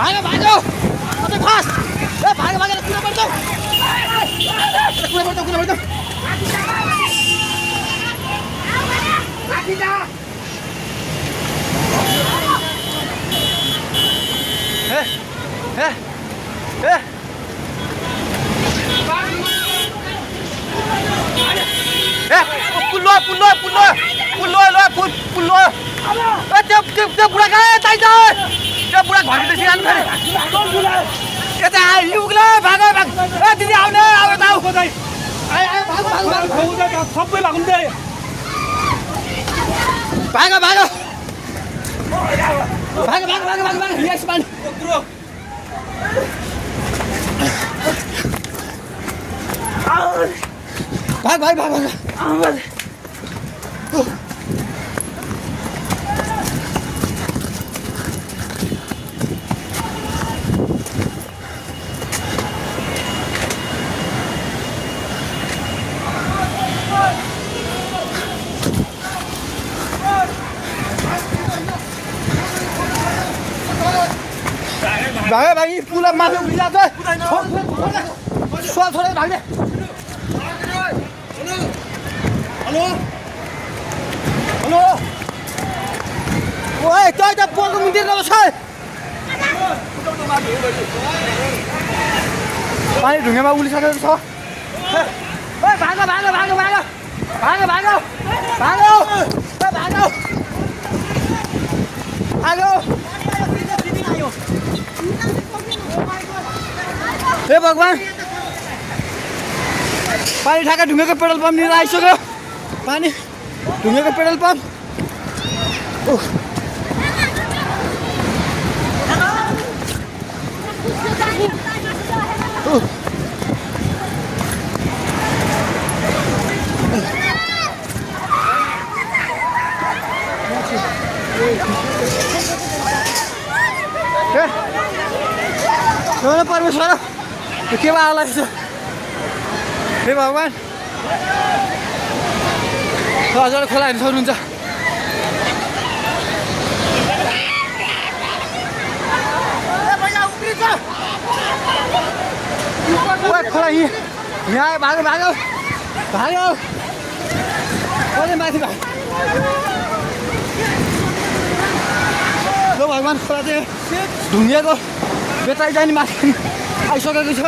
भागो भागो अझै फास्ट ए भागो भागेर कुन पर्छ पुल्लो त्यो बुढा कहाँ चाहिन्छ त्यो बुढा घरको सिकाल्नु फेरि यता युगले भागो भाग ए दिदी आउने अब त आऊ खोदै सबै भाग्नु भागो भागो यस पानी भाग भाइ पुला माथि उभिरहेको छ छोडेर भाग्ने हेलो ओए तै त पोको मितिर नबस पानी ढुङ्गामा उलिसकेको छ ओए भागो हे भगवान पानी ठ्याक्कै ढुङ्गाको पेट्रोल पम्प लिएर आइसक्यो पानी ढुङ्गाको पेट्रोल पम्प परमेश्वर के भयो हे भगवान हजुर खोला हेर्नु सक्नुहुन्छ खोला यहाँ भागो अझै माथि भाग भगवान खोला चाहिँ ढुङ्गेको बेताइ जाने माथि आइसकेको छ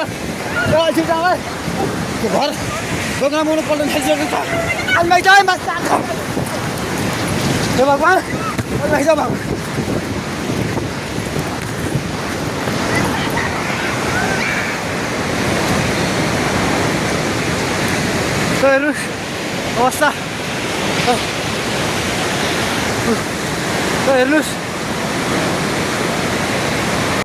त्यो घर दोकानमा पल्ट खाइसकेको छ अलमाइ जाए माथि हे भगवान अलमाइ जाऊ भगवान हेर्नुहोस् अवस्था हेर्नुहोस्